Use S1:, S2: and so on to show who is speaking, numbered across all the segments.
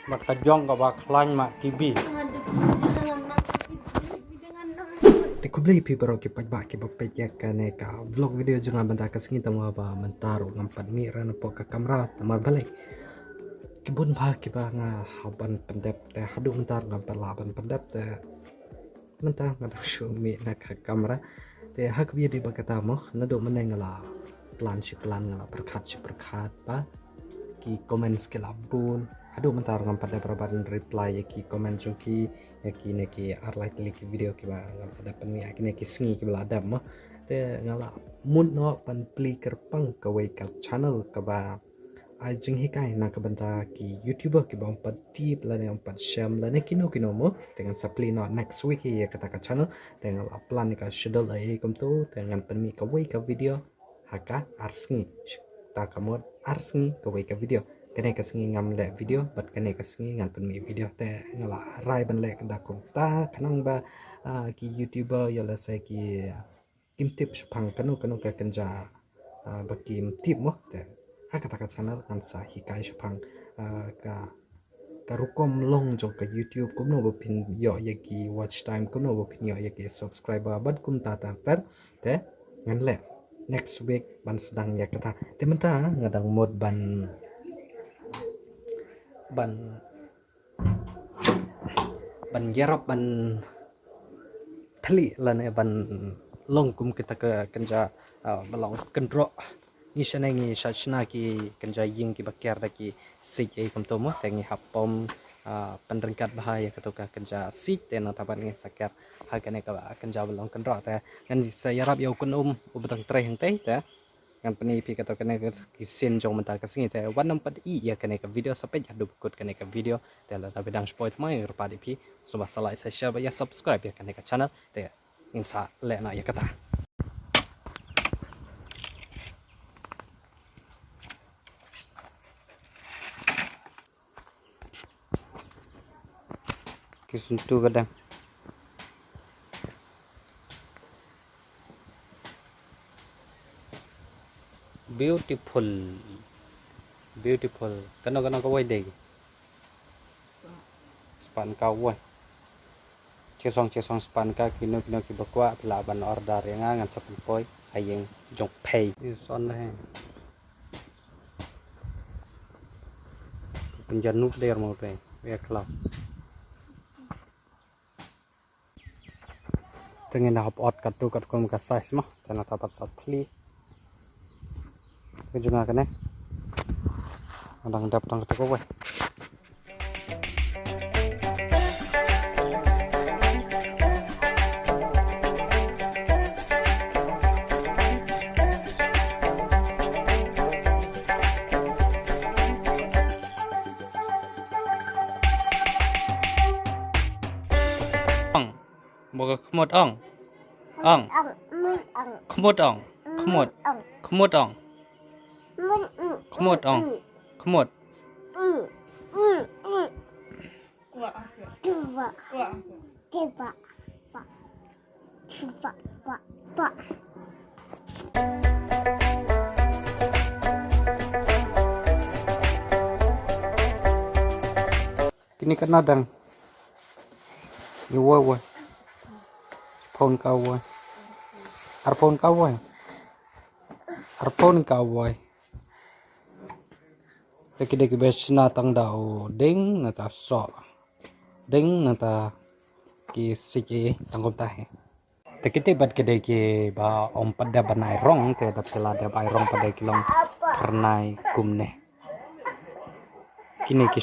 S1: Mat kajong ka ba klan mak kibi. Dikubli pi baro ki pagba ki bapetya kane ka vlog video jangan benda kasngi tama ba mentaru ngampat mi rana po ka kamera tamar balik. Kibun ba ki ba nga haban pendep te hadu mentar ngampat laban pendep te mentah ngadak shu mi na ka kamera te hak bi di bakata mo nado menengala plan si plan ngala perkat ba ki komen skill abun aduh mentar ngam pada perubahan reply ya ki komen ki ya ki ne ki like ki video ki ba ngam pada pen ya ki ne ki sngi ki bela dam te ngala mun no pan pli kerpang ka wei ka channel ka ba ai jing hi kai na ka banta ki youtuber ki ba empat tip la ne empat sham la ne kino mo dengan sapli no next week ya kata ka channel te ngala plan ka schedule ai kom tu te ngam pen mi ka wei ka video haka arsngi ta kamot arsngi ka wei ka video kene kasengi ngam le video bat kene kasengi ngan pen mi video te ngala rai ban le da kum ta kanang ba ki youtuber yala sai ki kim tip pang kanu ka kenja ba kim tip mo te ha kata ka channel an sa hi kai pang ka rukom long jong ka youtube kum no bo pin yo ye ki watch time kum no bo pin yo ye ki subscriber bat kum ta te ngan le next week ban sedang ya kata te menta ngadang mod ban yarap ban thali lane ban longkum kita ke kenja balong kendro ni shanangi shachna ki kenja ying ki bakyar da ki sik ei kom tomo tengi hapom penrengkat bahaya katoka kenja sik tena taban ngi sakar hagane ka kenja balong kendro ta kan sayarap yau kun ubetang tre hang te ta kan peni pi kata kene ki sin jong mental ka singi te wan nampat I ya kene ka video sampai jadu kut kene ka video te la ta bedang spoil mai rupa di pi so masalah saya share ya subscribe ya kene ka channel te insa le na ya kata kisuntu kadang beautiful kano kawai deh span kawai cesong span ka kino ki bakwa pelaban order yang ngan sapan poi ayeng jong pay is on he penjan nuklir mau teh ya klap tengin hop out katu kom ka size mah tena tapat satli kejunga kene andang dap tang to kowe ong boga kemot ong kemot ong kemot ong kemot ong kemot kini kan nadang iwa phone kawai arphone kawai deki bes natang dao ding nata so ding nata ki siki tangkom tahe tekite bat kede ki ba om pada banai rong te dap sela da bai rong pada kilong pernai kumne kini ki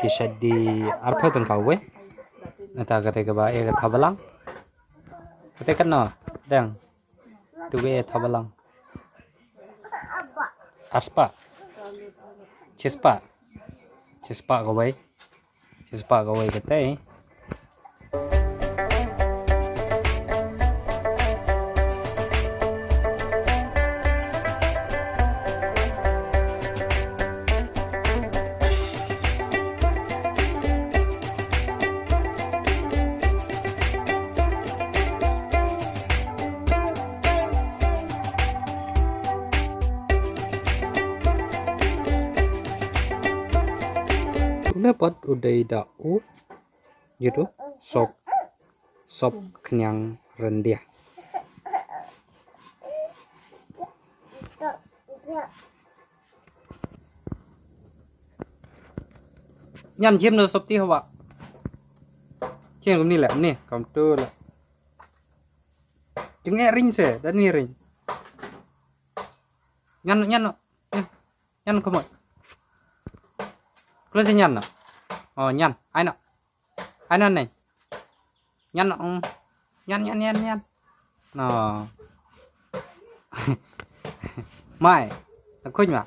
S1: shaddi arpa tang kawe nata kate ke ba e thabalang kate kan no dang tuwe thabalang aspa chispa kawai kate dapat udah dau gitu sop kenyang rendah. Nhăn chiếm được sop tí không ạ? Chiếm cũng đi lẹ nè, cầm tư là chứng nghe ring sẻ, đã nghe ring. Nhăn không ạ? Cứ sẽ nhăn nào? Nhăn, ai nào? Ai nào này? Nhăn nào? Nhăn. Nó. Mai, nó khuyên mà.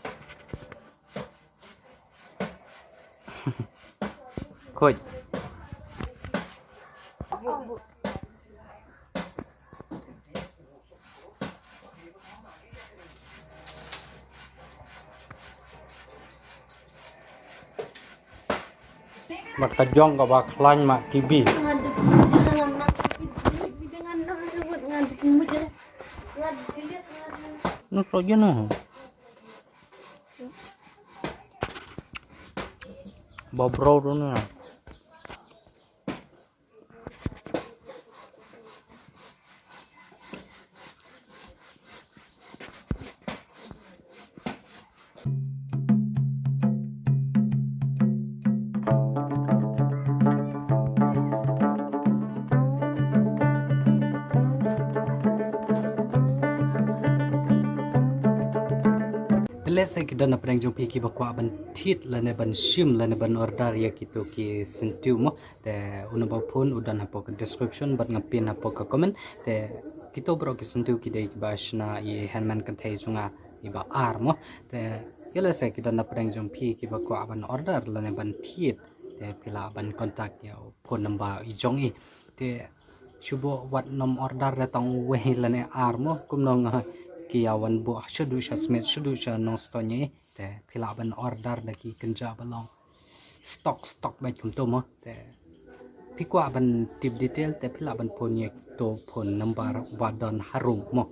S1: Khuyên. Mak tajong ka ba klan mak kibi. Nó sôi chứ nó. Bò bro đó nữa. Let's say kita nak perang jumpa ki bakwa ban tit lane ban shim lane ban order ya gitu ki sentiu mo te una ba phone udan hapo ke description bat ngapin hapo ke comment te kita bro ki sentiu ki dei ba shna ye handman kan thai junga iba ar mo te let's say kita nak perang jumpa ki bakwa ban order lane ban tit te pila ban contact ya phone number i jong i te shubo wat nom order datang we lane ar mo kumnong kiawan bu shudu smith shudu non stonye te pilaban order daki kenja balong stock baik kumto mo te pikwa ban tip detail te pilaban ponye to phone number wadon harum mo.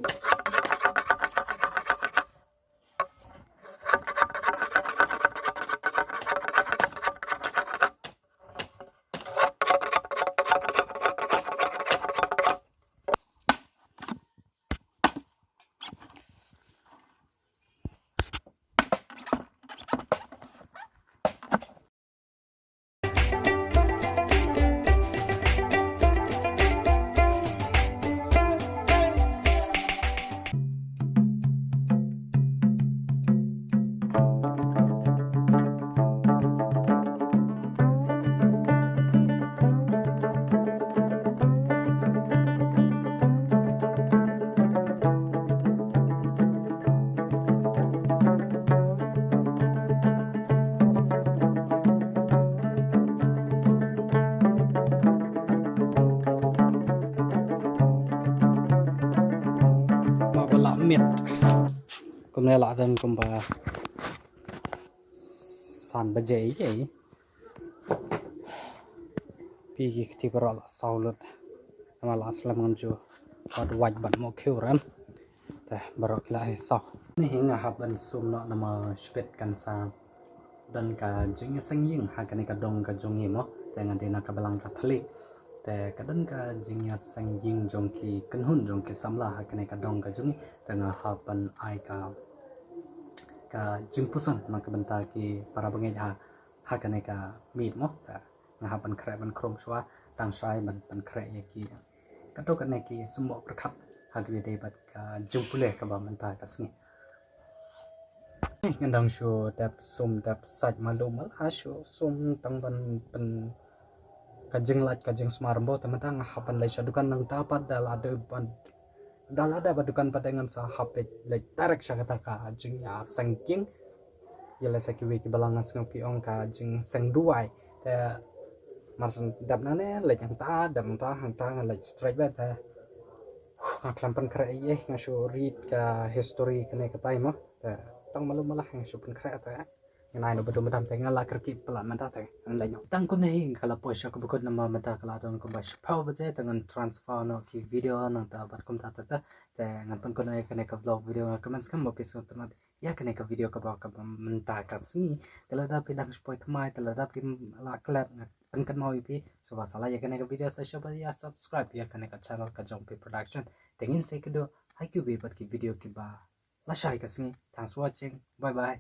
S1: Miệt cùng này lại thân cùng bà sàn bà dễ vậy pi thì bà là sau lượt mà là slam ngâm chùa và vạch bẩn một khiêu rắm để bà rọt lại sau này hình là hợp bên xung nọ nằm ở spetกันsang dan ka jing sang ying ha kan ka dong ka jong yimo te ngan dina ka balang ka thali te kadan ka jing sang ying jong ki kan hun jong ki samla ha kan ka dong ka jong te nga hapan ai ka jing pusan ma ka bentar ki para bangai ha kan ka meet mo ta nga hapan kre ban krom shwa tang sai ban kre ye ki ka to kan ki semua perkhat ha ki de bat ka jing pule ka ba mentar ka sni ngendang show dap sum dap saj malum ha show sum tang ban pen kajeng lat kajeng smarbo teman-teman hapan lai sadukan nang dapat dalada badukan padangan sa hapet lai tarak syakata ka jing ya sangking yala sakiwi ki balangas ngopi ong ka jing sang duai te marsan dap nane lai yang ta dap ta hang ta lai straight bet te klampan kre ye ngaso read ka history kene ka time te tang malum malah yang supun kre te nai no betul betul tengah lah kerki pelan mata teh lainnya tang ko nahi kalau posya ko bukod nama mata kalau don ko bas pau baje dengan transfer no ki video nang ta bat kom ta ta te ngan pun ko nahi kene ka vlog video comments kam bopis ko temat ya kene ka video ka ba ka mentah ka sini telada pidang spoil thamai telada pim la klat penkan mau ipi so salah ya kene ka video sa shoba ya subscribe ya kene ka channel ka jongpi production tengin se kedo haikyu be bat ki video ki ba la shai ka sini thanks for watching bye bye